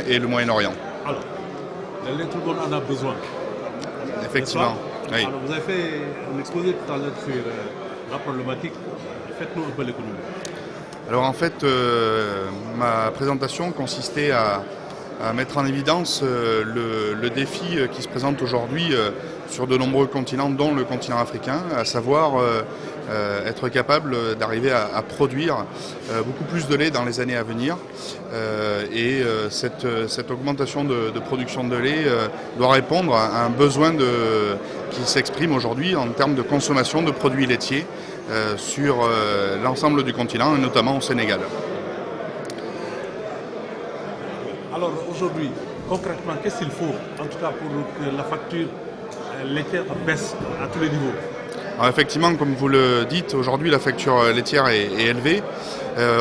et le Moyen-Orient. Alors, le lait, tout le monde en a besoin. Effectivement. Oui. Alors, vous avez fait un exposé tout à l'heure sur la problématique. Faites-nous un peu l'économie. Alors en fait, ma présentation consistait à mettre en évidence le défi qui se présente aujourd'hui sur de nombreux continents, dont le continent africain, à savoir être capable d'arriver à produire beaucoup plus de lait dans les années à venir. Cette augmentation de production de lait doit répondre à un besoin qui s'exprime aujourd'hui en termes de consommation de produits laitiers sur l'ensemble du continent, et notamment au Sénégal. Alors aujourd'hui, concrètement, qu'est-ce qu'il faut, en tout cas pour que la facture laitière baisse à tous les niveaux? Alors effectivement, comme vous le dites, aujourd'hui la facture laitière est élevée.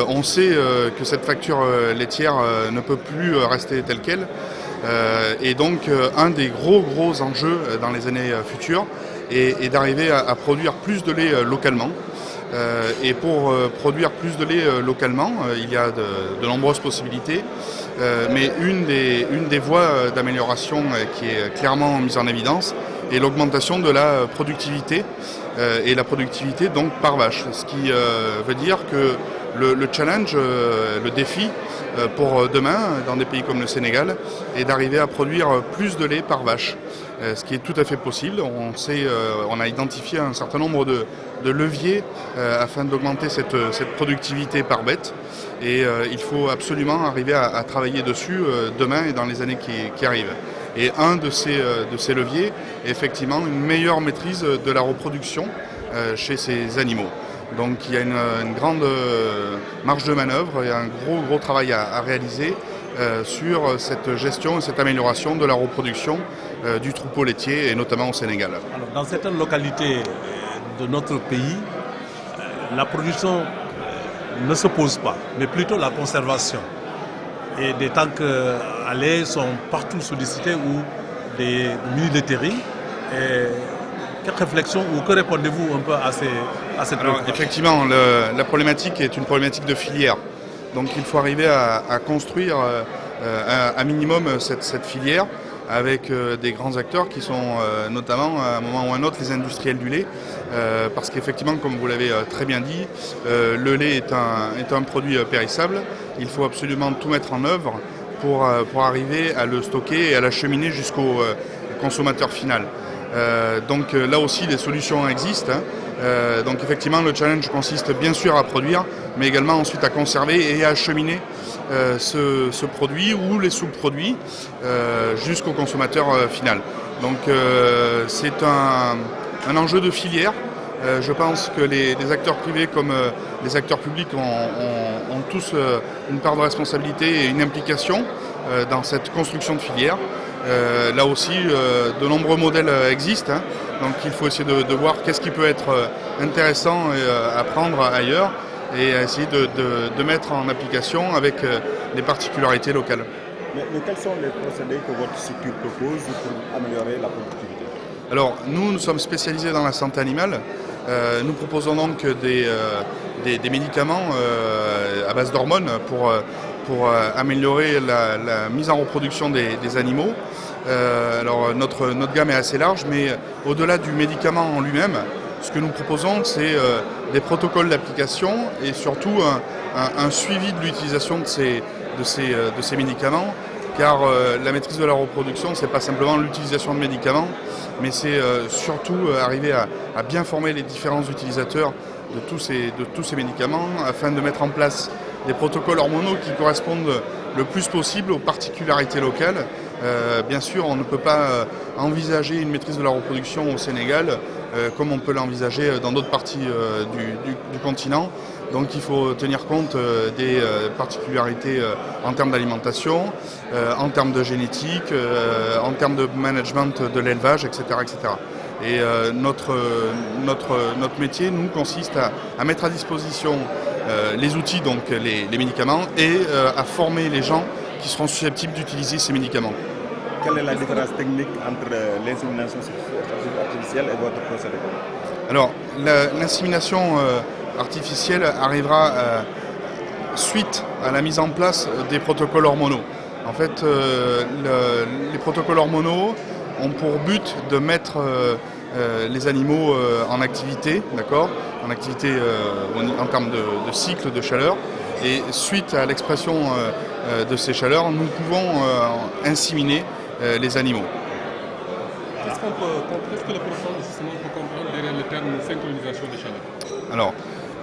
On sait que cette facture laitière ne peut plus rester telle qu'elle. Et donc un des gros enjeux dans les années futures est d'arriver à produire plus de lait localement. Et pour produire plus de lait localement, il y a de nombreuses possibilités. Mais une des voies d'amélioration qui est clairement mise en évidence est l'augmentation de la productivité, et la productivité donc par vache. Ce qui veut dire que le challenge, le défi pour demain, dans des pays comme le Sénégal, est d'arriver à produire plus de lait par vache. Ce qui est tout à fait possible. On a identifié un certain nombre de leviers afin d'augmenter cette productivité par bête. Et il faut absolument arriver à travailler dessus demain et dans les années qui arrivent. Et un de ces leviers est effectivement une meilleure maîtrise de la reproduction chez ces animaux. Donc il y a une grande marge de manœuvre et un gros travail à réaliser sur cette gestion et cette amélioration de la reproduction du troupeau laitier, et notamment au Sénégal. Alors, dans certaines localités de notre pays, la production ne se pose pas, mais plutôt la conservation. Et des tanks à lait sont partout sollicités ou des mini-laiteries. Quelle réflexion ou que répondez-vous un peu à cette préoccupation? Effectivement, la problématique est une problématique de filière. Donc il faut arriver à construire un minimum cette filière avec des grands acteurs qui sont notamment à un moment ou à un autre les industriels du lait, parce qu'effectivement, comme vous l'avez très bien dit, le lait est un produit périssable. Il faut absolument tout mettre en œuvre pour arriver à le stocker et à l'acheminer jusqu'au consommateur final. Donc là aussi, des solutions existent. Donc effectivement, le challenge consiste bien sûr à produire, mais également ensuite à conserver et à acheminer ce produit ou les sous-produits jusqu'au consommateur final. Donc c'est un enjeu de filière. Je pense que les acteurs privés comme les acteurs publics ont tous une part de responsabilité et une implication dans cette construction de filière. Là aussi, de nombreux modèles existent, hein. Donc il faut essayer de voir qu'est-ce qui peut être intéressant à prendre ailleurs et à essayer de mettre en application avec les particularités locales. Mais quels sont les procédés que votre structure propose pour améliorer la productivité? Alors nous sommes spécialisés dans la santé animale. Nous proposons donc des médicaments à base d'hormones pour améliorer la mise en reproduction des animaux. Alors notre gamme est assez large, mais au-delà du médicament en lui-même, ce que nous proposons, c'est des protocoles d'application et surtout un suivi de l'utilisation de ces médicaments, car la maîtrise de la reproduction, ce n'est pas simplement l'utilisation de médicaments, mais c'est surtout arriver à bien former les différents utilisateurs de tous ces médicaments afin de mettre en place des protocoles hormonaux qui correspondent le plus possible aux particularités locales. Bien sûr, on ne peut pas envisager une maîtrise de la reproduction au Sénégal comme on peut l'envisager dans d'autres parties du continent. Donc il faut tenir compte des particularités en termes d'alimentation, en termes de génétique, en termes de management de l'élevage, etc., etc. Et notre métier, nous, consiste à mettre à disposition les outils, donc les médicaments, et à former les gens qui seront susceptibles d'utiliser ces médicaments. Quelle est la différence technique entre l'insémination artificielle et votre procédé? Alors, l'insémination artificielle arrivera suite à la mise en place des protocoles hormonaux. En fait, les protocoles hormonaux ont pour but de mettre les animaux en activité, d'accord, en activité en termes de cycle de chaleur. Et suite à l'expression de ces chaleurs, nous pouvons inséminer les animaux. Qu'est-ce que le professeur justement peut comprendre derrière le terme de synchronisation de chaleur? Alors,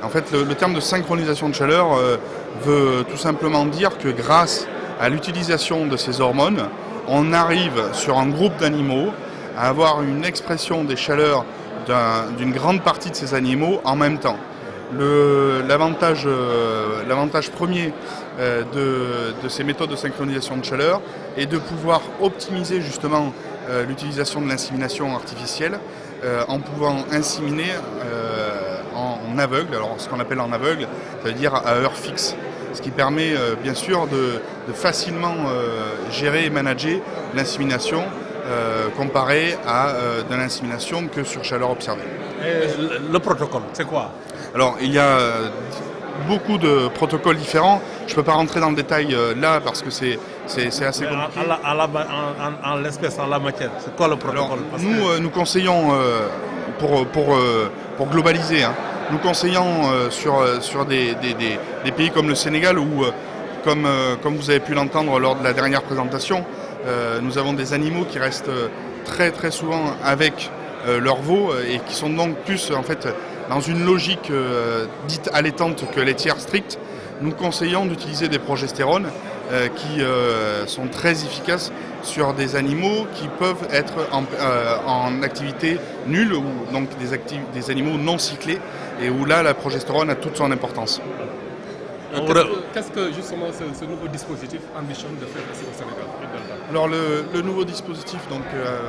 en fait, le terme de synchronisation de chaleur veut tout simplement dire que grâce à l'utilisation de ces hormones, on arrive sur un groupe d'animaux à avoir une expression des chaleurs d'une grande partie de ces animaux en même temps. L'avantage premier de ces méthodes de synchronisation de chaleur est de pouvoir optimiser justement l'utilisation de l'insémination artificielle en pouvant inséminer en aveugle. Alors ce qu'on appelle en aveugle, ça veut dire à heure fixe, ce qui permet bien sûr de facilement gérer et manager l'insémination comparé à de l'insémination que sur chaleur observée. Et le protocole, c'est quoi? Alors il y a beaucoup de protocoles différents. Je ne peux pas rentrer dans le détail là parce que c'est assez compliqué. En l'espèce, en la matière, c'est quoi le protocole? Alors, nous conseillons, pour globaliser, hein, nous conseillons sur des pays comme le Sénégal où, comme vous avez pu l'entendre lors de la dernière présentation, nous avons des animaux qui restent très très souvent avec leurs veaux et qui sont donc plus en fait dans une logique dite allaitante que laitière stricte. Nous conseillons d'utiliser des progestérones qui sont très efficaces sur des animaux qui peuvent être en activité nulle ou donc des animaux non cyclés et où là la progestérone a toute son importance. Qu'est-ce que justement ce nouveau dispositif ambitionne de faire ici au Sénégal? Alors le nouveau dispositif donc,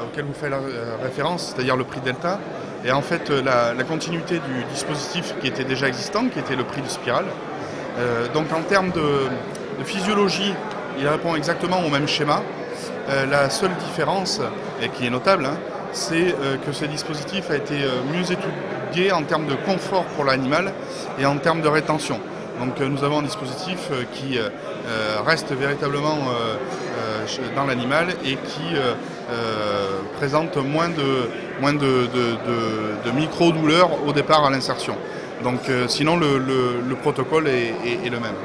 auquel vous faites référence, c'est-à-dire le prix Delta, est en fait la continuité du dispositif qui était déjà existant, qui était le prix de Spirale. Donc en termes de physiologie, il répond exactement au même schéma. La seule différence, et qui est notable, hein, c'est que ce dispositif a été mieux étudié en termes de confort pour l'animal et en termes de rétention. Donc nous avons un dispositif qui reste véritablement dans l'animal et qui présente moins de micro-douleurs au départ à l'insertion. Donc sinon le protocole est le même.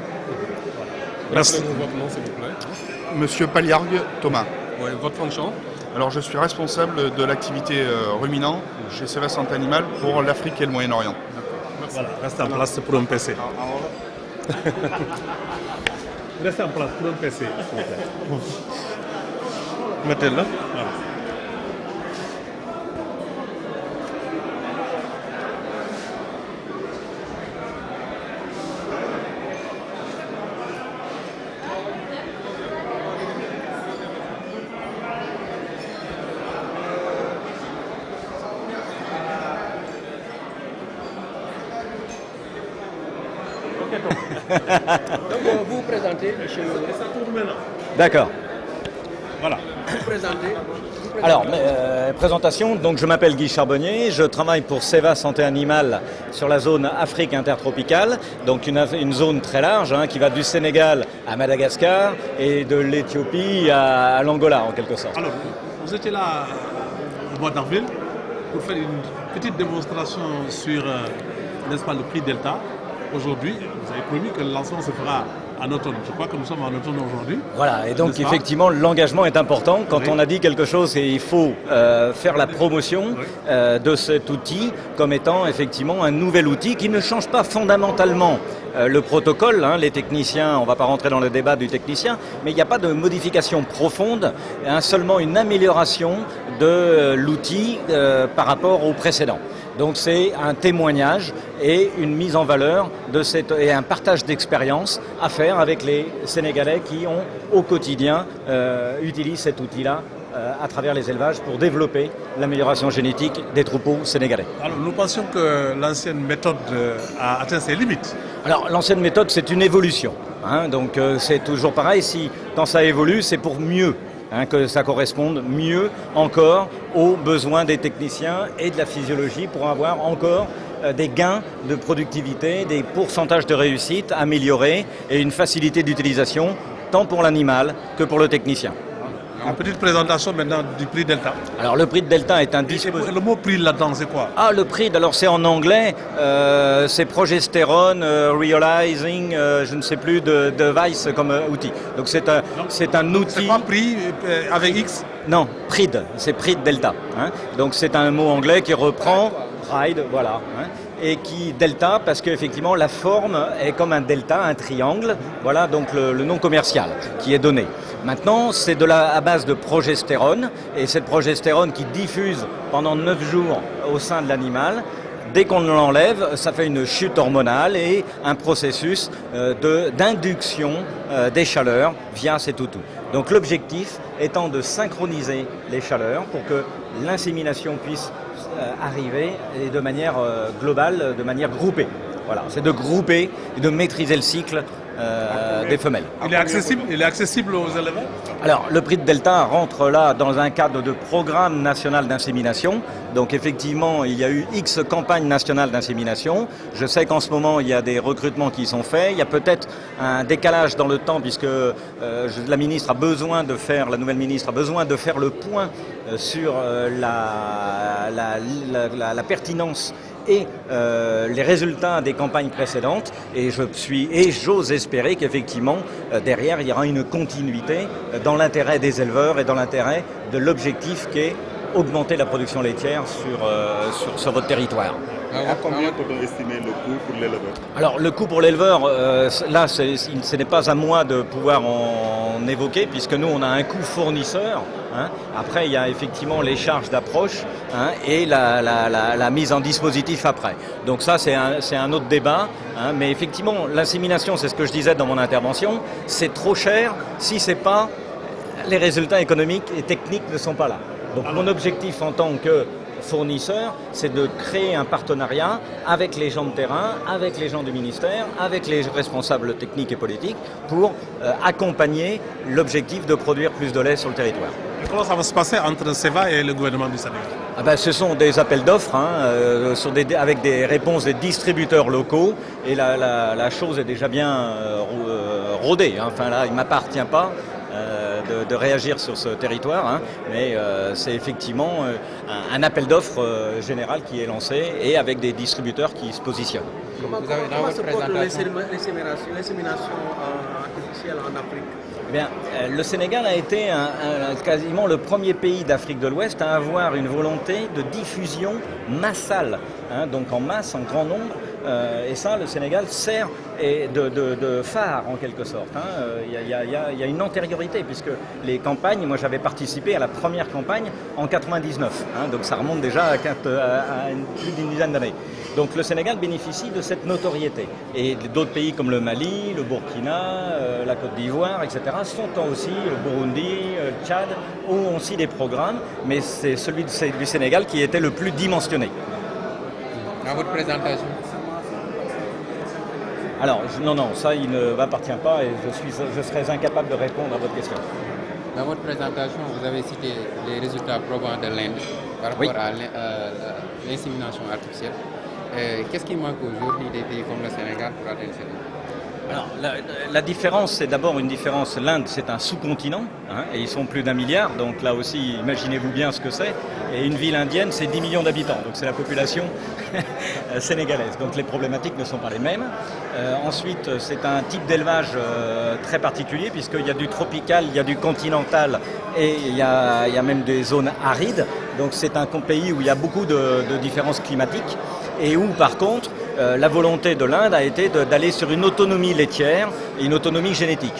Merci. Votre nom s'il vous plaît? Monsieur Paliargue Thomas. Ouais, votre fonction? Alors je suis responsable de l'activité ruminant chez Seva Santé Animale pour l'Afrique et le Moyen-Orient. Voilà, reste en place pour un PC. Reste en place pour un PC. Mettez-le. Voilà. Donc vous vous présentez, monsieur. D'accord. Voilà. Vous présentez. Alors, présentation, donc je m'appelle Guy Charbonnier, je travaille pour Seva Santé Animale sur la zone Afrique intertropicale, donc une zone très large hein, qui va du Sénégal à Madagascar et de l'Éthiopie à l'Angola en quelque sorte. Alors, vous étiez là au mois d'avril pour faire une petite démonstration sur, n'est-ce pas, le prix Delta. Aujourd'hui, vous avez promis que le lancement se fera en automne. Je crois que nous sommes en automne aujourd'hui. Voilà, et donc effectivement, l'engagement est important. Quand on a dit quelque chose, et il faut faire la promotion de cet outil comme étant effectivement un nouvel outil qui ne change pas fondamentalement le protocole. Hein, les techniciens, on ne va pas rentrer dans le débat du technicien, mais il n'y a pas de modification profonde, hein, seulement une amélioration de l'outil par rapport au précédent. Donc c'est un témoignage et une mise en valeur et un partage d'expérience à faire avec les Sénégalais qui ont au quotidien utilisent cet outil-là à travers les élevages pour développer l'amélioration génétique des troupeaux sénégalais. Alors nous pensions que l'ancienne méthode a atteint ses limites. Alors l'ancienne méthode c'est une évolution, hein, donc c'est toujours pareil, quand ça évolue c'est pour mieux. Hein, que ça corresponde mieux encore aux besoins des techniciens et de la physiologie pour avoir encore des gains de productivité, des pourcentages de réussite améliorés et une facilité d'utilisation tant pour l'animal que pour le technicien. Une petite présentation maintenant du prix Delta. Alors le prix de Delta est un Et dispositif... le mot prix là-dedans, c'est quoi? Ah, le prix, alors c'est en anglais, c'est progestérone, realizing, je ne sais plus, de device comme outil. Donc c'est un C'est outil... pas prix avec X? Non, PRID, c'est PRID Delta. Hein. Donc c'est un mot anglais qui reprend Pride, voilà. Hein. Et qui delta parce qu'effectivement la forme est comme un delta, un triangle, voilà donc le nom commercial qui est donné. Maintenant c'est à base de progestérone et cette progestérone qui diffuse pendant 9 jours au sein de l'animal. Dès qu'on l'enlève, ça fait une chute hormonale et un processus d'induction des chaleurs via ces toutous. Donc l'objectif étant de synchroniser les chaleurs pour que l'insémination puisse arriver et de manière globale, de manière groupée. Voilà, c'est de grouper et de maîtriser le cycle des femelles. Il est accessible aux éleveurs? Alors, le prix de Delta rentre là dans un cadre de programme national d'insémination. Donc, effectivement, il y a eu X campagnes nationales d'insémination. Je sais qu'en ce moment, il y a des recrutements qui sont faits. Il y a peut-être un décalage dans le temps puisque la nouvelle ministre a besoin de faire le point sur la pertinence et les résultats des campagnes précédentes et j'ose espérer qu'effectivement derrière il y aura une continuité dans l'intérêt des éleveurs et dans l'intérêt de l'objectif qui est augmenter la production laitière sur votre territoire. À combien peut-on estimer le coût pour l'éleveur? Alors le coût pour l'éleveur, là ce n'est pas à moi de pouvoir en évoquer puisque nous on a un coût fournisseur. Hein. Après il y a effectivement les charges d'approche et la mise en dispositif après. Donc ça c'est un autre débat. Mais effectivement l'insémination, c'est ce que je disais dans mon intervention, c'est trop cher si c'est pas les résultats économiques et techniques ne sont pas là. Donc mon objectif en tant que fournisseur, c'est de créer un partenariat avec les gens de terrain, avec les gens du ministère, avec les responsables techniques et politiques pour accompagner l'objectif de produire plus de lait sur le territoire. Et comment ça va se passer entre Seva et le gouvernement du Sénégal? Ce sont des appels d'offres avec des réponses des distributeurs locaux et la chose est déjà bien rodée. Enfin là, il ne m'appartient pas de réagir sur ce territoire, mais c'est effectivement un appel d'offres général qui est lancé et avec des distributeurs qui se positionnent. Comment se porte l'insémination artificielle en Afrique? Bien, le Sénégal a été quasiment le premier pays d'Afrique de l'Ouest à avoir une volonté de diffusion massale, donc en masse, en grand nombre. Et ça, le Sénégal sert de phare en quelque sorte. Il y a une antériorité puisque les campagnes, moi j'avais participé à la première campagne en 99, donc ça remonte déjà à plus d'une dizaine d'années. Donc le Sénégal bénéficie de cette notoriété. Et d'autres pays comme le Mali, le Burkina, la Côte d'Ivoire, etc. sont aussi, le Burundi, le Tchad, ont aussi des programmes, mais c'est celui du Sénégal qui était le plus dimensionné. À votre présentation. Alors, non, ça il ne m'appartient pas et je serais incapable de répondre à votre question. Dans votre présentation, vous avez cité les résultats probants de l'Inde par rapport à l'insémination artificielle. Qu'est-ce qui manque aujourd'hui des pays comme le Sénégal pour atteindre cette ligne? Alors, la différence, c'est d'abord une différence. L'Inde, c'est un sous-continent, et ils sont plus d'1 milliard, donc là aussi, imaginez-vous bien ce que c'est. Et une ville indienne, c'est 10 millions d'habitants, donc c'est la population sénégalaise. Donc les problématiques ne sont pas les mêmes. Ensuite, c'est un type d'élevage très particulier, puisqu'il y a du tropical, il y a du continental, et il y a même des zones arides. Donc c'est un pays où il y a beaucoup de différences climatiques, et où, par contre, la volonté de l'Inde a été d'aller sur une autonomie laitière et une autonomie génétique.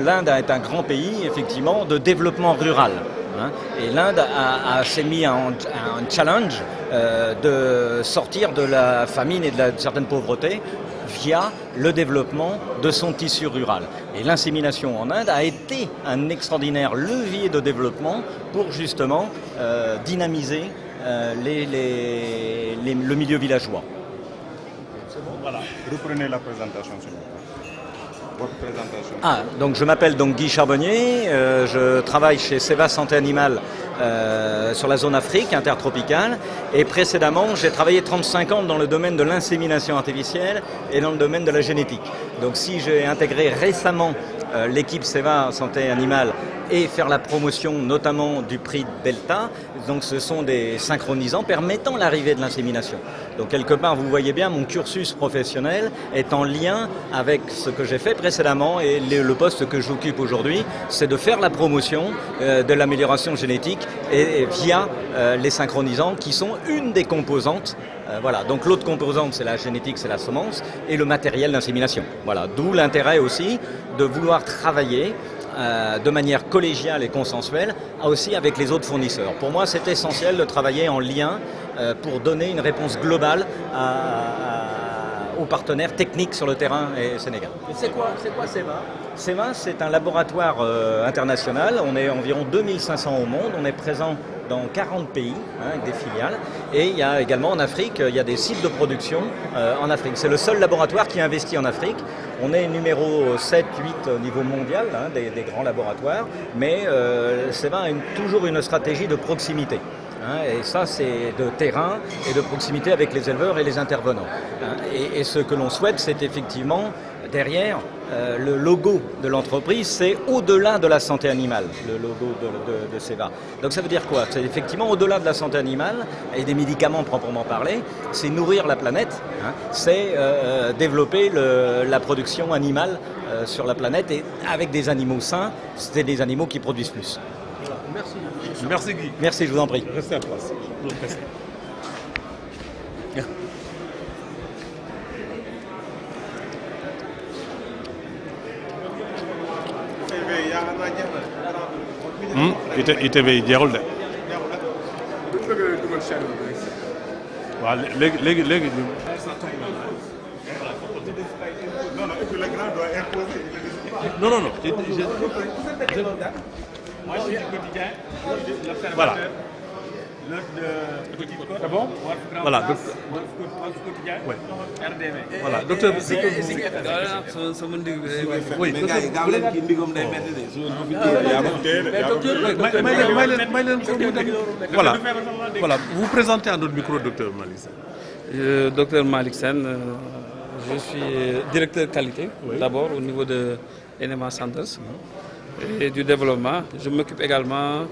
L'Inde est un grand pays, effectivement, de développement rural. Et l'Inde s'est mis un challenge de sortir de la famine et de certaine pauvreté via le développement de son tissu rural. Et l'insémination en Inde a été un extraordinaire levier de développement pour justement dynamiser le milieu villageois. Voilà. Reprenez la présentation, s'il vous plaît. Votre présentation. Donc je m'appelle Guy Charbonnier, je travaille chez Seva Santé Animale sur la zone Afrique intertropicale et précédemment j'ai travaillé 35 ans dans le domaine de l'insémination artificielle et dans le domaine de la génétique. Donc si j'ai intégré récemment l'équipe SEVA Santé Animale et faire la promotion notamment du prix Delta. Donc ce sont des synchronisants permettant l'arrivée de l'insémination. Donc quelque part, vous voyez bien, mon cursus professionnel est en lien avec ce que j'ai fait précédemment et le poste que j'occupe aujourd'hui, c'est de faire la promotion de l'amélioration génétique et via les synchronisants qui sont une des composantes. Voilà. Donc l'autre composante, c'est la génétique, c'est la semence et le matériel d'insémination. Voilà. D'où l'intérêt aussi de vouloir travailler de manière collégiale et consensuelle, aussi avec les autres fournisseurs. Pour moi, c'est essentiel de travailler en lien pour donner une réponse globale aux partenaires techniques sur le terrain et Sénégal. C'est quoi SEVA? SEVA, c'est un laboratoire international. On est environ 2500 au monde. On est présent dans 40 pays, avec des filiales. Et il y a également en Afrique, il y a des sites de production en Afrique. C'est le seul laboratoire qui investit en Afrique. On est numéro 7, 8 au niveau mondial des grands laboratoires, mais SEVA a toujours une stratégie de proximité. Et ça, c'est de terrain et de proximité avec les éleveurs et les intervenants. Et ce que l'on souhaite, c'est effectivement, derrière, le logo de l'entreprise, c'est au-delà de la santé animale, le logo de SEVA. Donc ça veut dire quoi? C'est effectivement au-delà de la santé animale et des médicaments proprement parlés, c'est nourrir la planète, c'est développer la production animale sur la planète et avec des animaux sains, c'est des animaux qui produisent plus. Merci. Merci Guy. Merci, je vous en prie. Restez à place. ITV jeexul de. waaw léegi. non. Voilà. C'est bon? Voilà. Oui. Voilà. Docteur. Oui. Voilà. Vous vous présentez à notre micro, docteur Malick Sène. Docteur Malick Sène, je suis directeur qualité, d'abord au niveau de NMA Centers et du développement. Je m'occupe également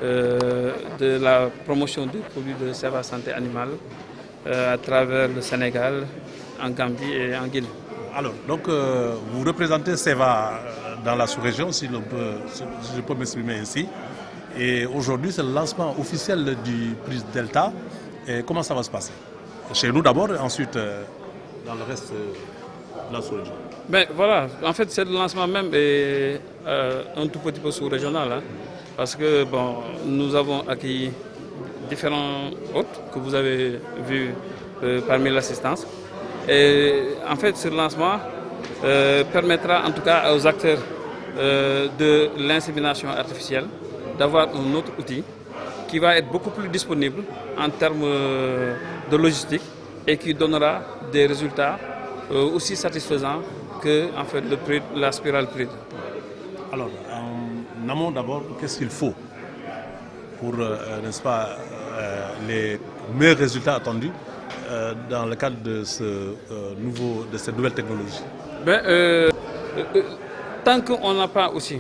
de la promotion des produits de SEVA Santé Animale à travers le Sénégal, en Gambie et en Guinée. Alors, donc, vous représentez SEVA dans la sous-région, si je peux m'exprimer ainsi. Et aujourd'hui, c'est le lancement officiel du prix Delta. Et comment ça va se passer? Chez nous d'abord, et ensuite dans le reste de la sous-région. Ben voilà, en fait, c'est le lancement même est un tout petit peu sous-régional. Parce que bon, nous avons acquis différents hôtes que vous avez vus parmi l'assistance. Et en fait, ce lancement permettra en tout cas aux acteurs de l'insémination artificielle d'avoir un autre outil qui va être beaucoup plus disponible en termes de logistique et qui donnera des résultats aussi satisfaisants que en fait, la spirale prix. Alors, en amont d'abord, qu'est-ce qu'il faut pour, n'est-ce pas, les meilleurs résultats attendus dans le cadre de cette nouvelle technologie? Tant qu'on n'a pas aussi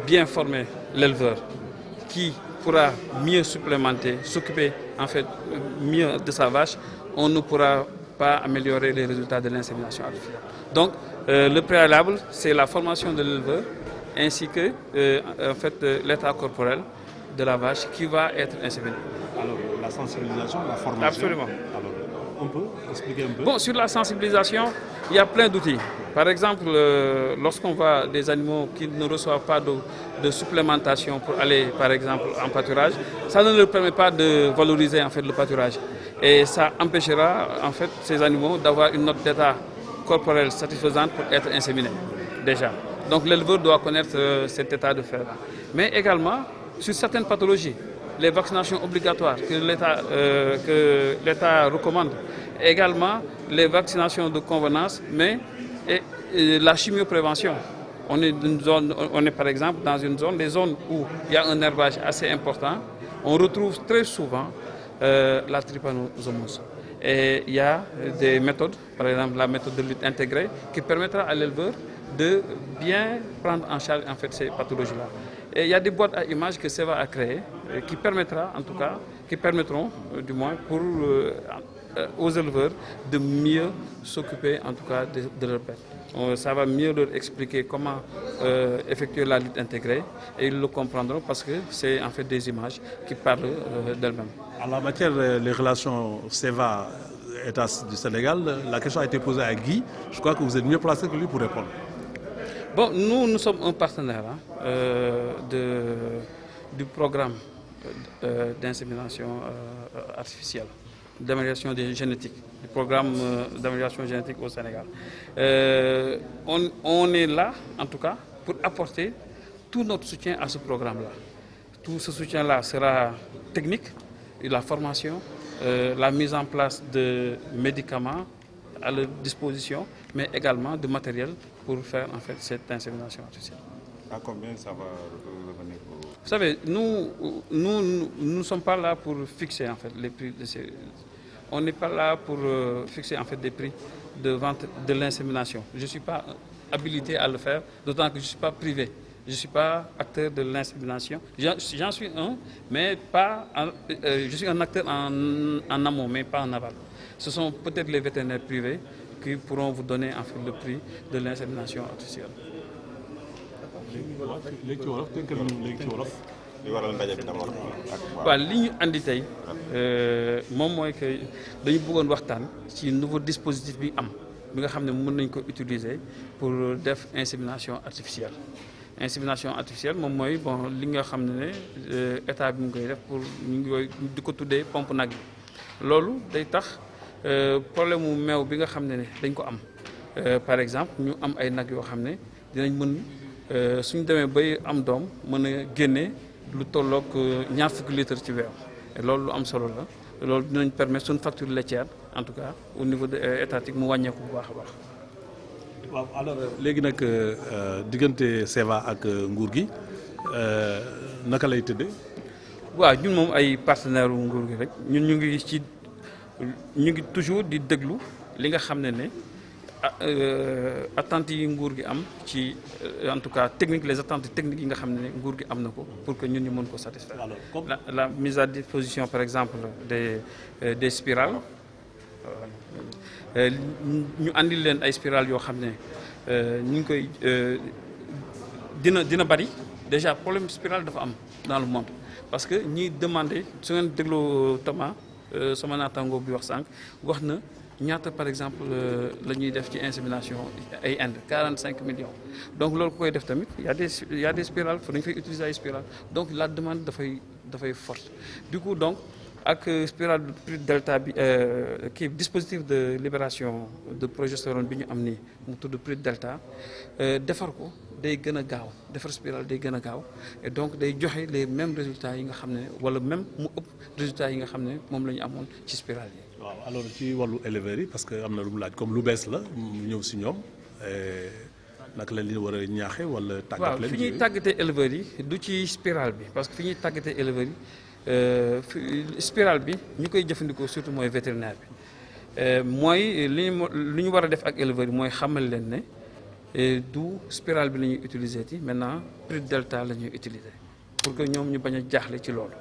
bien formé l'éleveur qui pourra mieux supplémenter, s'occuper en fait mieux de sa vache, on ne pourra pas améliorer les résultats de l'insémination artificielle. Donc le préalable, c'est la formation de l'éleveur ainsi que en fait, l'état corporel de la vache qui va être inséminée. Alors la sensibilisation, la formation. Absolument. Alors, on peut expliquer un peu? Bon, sur la sensibilisation, il y a plein d'outils. Par exemple, lorsqu'on voit des animaux qui ne reçoivent pas de supplémentation pour aller, par exemple, en pâturage, ça ne leur permet pas de valoriser en fait, le pâturage. Et ça empêchera en fait, ces animaux d'avoir une note d'état corporel satisfaisante pour être inséminés, déjà. Donc l'éleveur doit connaître cet état de fait. Mais également, sur certaines pathologies, les vaccinations obligatoires que l'État recommande, également les vaccinations de convenance, mais et la chimioprévention. On est par exemple dans une zone, les zones où il y a un herbage assez important, on retrouve très souvent la trypanosomose. Et il y a des méthodes, par exemple la méthode de lutte intégrée, qui permettra à l'éleveur de bien prendre en charge en fait ces pathologies-là. Et il y a des boîtes à images que SEVA a créées qui permettra, en tout cas, qui permettront du moins pour aux éleveurs de mieux s'occuper en tout cas de leurs bêtes. Ça va mieux leur expliquer comment effectuer la lutte intégrée et ils le comprendront parce que c'est en fait des images qui parlent d'elles-mêmes. En la matière des relations SEVA-État du Sénégal, la question a été posée à Guy. Je crois que vous êtes mieux placé que lui pour répondre. Bon, nous sommes un partenaire du programme d'insémination artificielle, d'amélioration des génétiques, du programme d'amélioration génétique au Sénégal. On est là, en tout cas, pour apporter tout notre soutien à ce programme-là. Tout ce soutien-là sera technique, la formation, la mise en place de médicaments à leur disposition, mais également de matériel pour faire en fait cette insémination artificielle. À combien ça va revenir? Vous savez, nous ne sommes pas là pour fixer en fait les prix de ces. On n'est pas là pour fixer en fait des prix de vente de l'insémination. Je ne suis pas habilité à le faire, d'autant que je ne suis pas privé. Je ne suis pas acteur de l'insémination. J'en suis un, mais pas. Je suis un acteur en amont, mais pas en aval. Ce sont peut-être les vétérinaires privés qui pourront vous donner en fait le prix de l'insémination artificielle. waaw li ñu andi tey moom mooy que dañu bëggoon waxtaan ci nouveau dispositif bi am bi nga xam ne mën nañ ko utiliser pour def insémination artificielle. Insémination artificielle moom mooy bon li nga xam ne état bi mu koy def pour ñu ngi di ko tuddee pompe nag yi loolu day tax problème mu meew bi nga xam ne dañ ko am par exemple ñu am ay nag yoo xam ne dinañ mën suñu demee bay am doom mën a génne lu tolloog ñaar fukki litres ci weer loolu lu am solo la loolu dinañ permettre suñu facture laitière en tout cas au niveau de étatique mu wàññeeku bu baax a baax. waaw alors léegi nag diggante SEVA ak nguur gi naka lay tëddee. waaw ñun moom ay partenaires nguur gi rek ñun ñu ngi toujours di déglu li nga xam ne attentes yi nguur gi am ci en tout cas technique les attentes techniques yi nga xam ne nguur gi am na ko pour que ñun ñu mën ko satisfaire. La mise à disposition par exemple des spirales ñu andil leen ay spirales yoo xam ne ñu ngi koy dina bari déjà problème spirale dafa am dans le monde parce que ñiy demandé su ngeen dégloo Thomas sama naataango bi wax sànq wax na. ñaata par exemple la ñuy def ci insémination ay Inde 45 millions donc loolu ku koy def tamit y a des spirales fa dañu fay utiliser ay spirales donc la demande dafay forte du coup donc ak spirale prix delta bi kii dispositif de libération de progestérone bi ñu am nii mu tudd prix delta defar ko day gën a gaaw defar spirale day gën a gaaw et donc day joxe les mêmes résultats yi nga xam ne wala même mu ëpp résultats yi nga xam ne moom la ñu amoon ci spirale yi. waaw alors ci wàllu éleveurs yi parce que am na lu mu laaj comme lu bees la mu ñëw si ñoom naka la li war a ñaaxe wala. tàggat leen waaw fi ñuy tàggatee éleveurs yi du ci spirale bi parce que fi ñuy tàggatee éleveurs yi spirale bi ñu koy jëfandikoo surtout mooy vétérinaire bi mooy li ñu war a def ak éleveurs yi mooy xamal leen ne du spirale bi la ñuy utiliser ti maintenant prix delta la ñuy utiliser pour que ñoom ñu bañ a jaaxle ci loolu.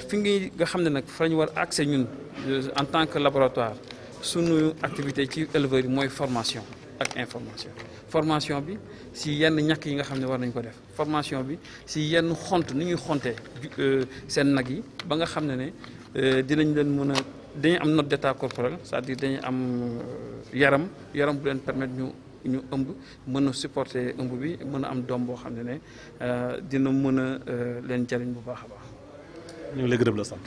fi nga xam ne nag fa ñu war accès ñun en tant que laboratoire suñu activité ci éleveurs yi mooy formation ak formation bi si yenn ñàkk yi nga xam ne war nañ ko def formation bi si yenn xont ni ñuy xontee seen nag yi ba nga xam ne dinañ leen mën a dañuy am note d'état corporel c'est-à-dire dañuy am yaram bu leen permettre ñu ëmb mën a supporter ëmb bi mën a am doom boo xam ne dina mën a leen jariñ bu baax a baax. ñu ngi lay gërëm la sant.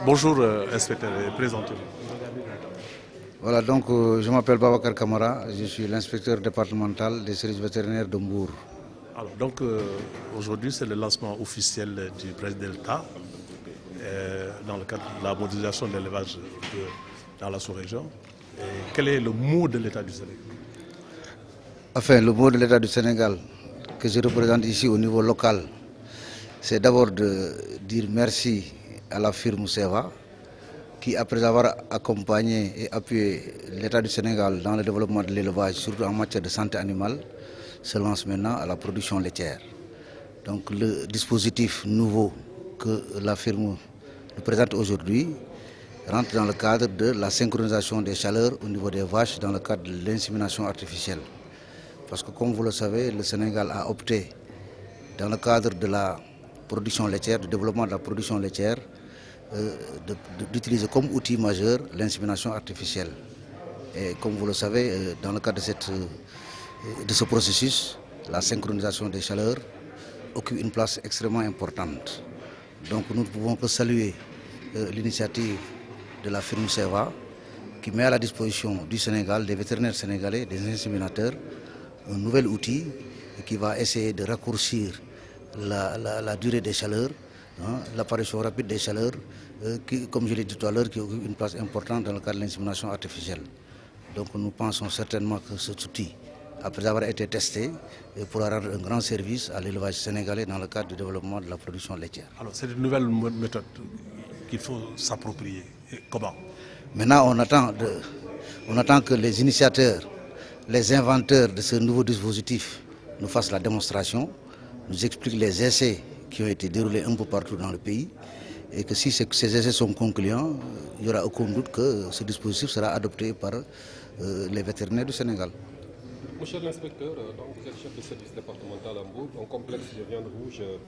Bonjour, inspecteur, présentez-vous. Voilà, donc je m'appelle Babacar Kamara, je suis l'inspecteur départemental des services vétérinaires de Mbour. Alors, donc aujourd'hui, c'est le lancement officiel du président de l'État dans le cadre de la modernisation de l'élevage dans la sous-région. Quel est le mot de l'État du Sénégal? Enfin, le mot de l'État du Sénégal que je représente ici au niveau local, c'est d'abord de dire merci à la firme Seva qui, après avoir accompagné et appuyé l'État du Sénégal dans le développement de l'élevage, surtout en matière de santé animale, se lance maintenant à la production laitière. Donc le dispositif nouveau que la firme nous présente aujourd'hui rentre dans le cadre de la synchronisation des chaleurs au niveau des vaches dans le cadre de l'insémination artificielle. Parce que comme vous le savez, le Sénégal a opté dans le cadre de la production laitière, du développement de la production laitière, d'utiliser comme outil majeur l'insémination artificielle. Et comme vous le savez, dans le cadre de ce processus, la synchronisation des chaleurs occupe une place extrêmement importante. Donc nous ne pouvons que saluer l'initiative de la firme Seva qui met à la disposition du Sénégal, des vétérinaires sénégalais, des inséminateurs, un nouvel outil qui va essayer de raccourcir la durée des chaleurs, l'apparition rapide des chaleurs, qui, comme je l'ai dit tout à l'heure, qui occupe une place importante dans le cadre de l'insémination artificielle. Donc nous pensons certainement que cet outil, après avoir été testé, pourra rendre un grand service à l'élevage sénégalais dans le cadre du développement de la production laitière. Alors c'est une nouvelle méthode qu'il faut s'approprier. Comment? Maintenant on attend que les initiateurs, les inventeurs de ce nouveau dispositif nous fassent la démonstration, nous expliquent les essais qui ont été déroulés un peu partout dans le pays et que si ces essais sont concluants, il n'y aura aucun doute que ce dispositif sera adopté par les vétérinaires du Sénégal. Monsieur l'inspecteur, donc vous êtes chef de service départemental à Mbour, un complexe de viande rouge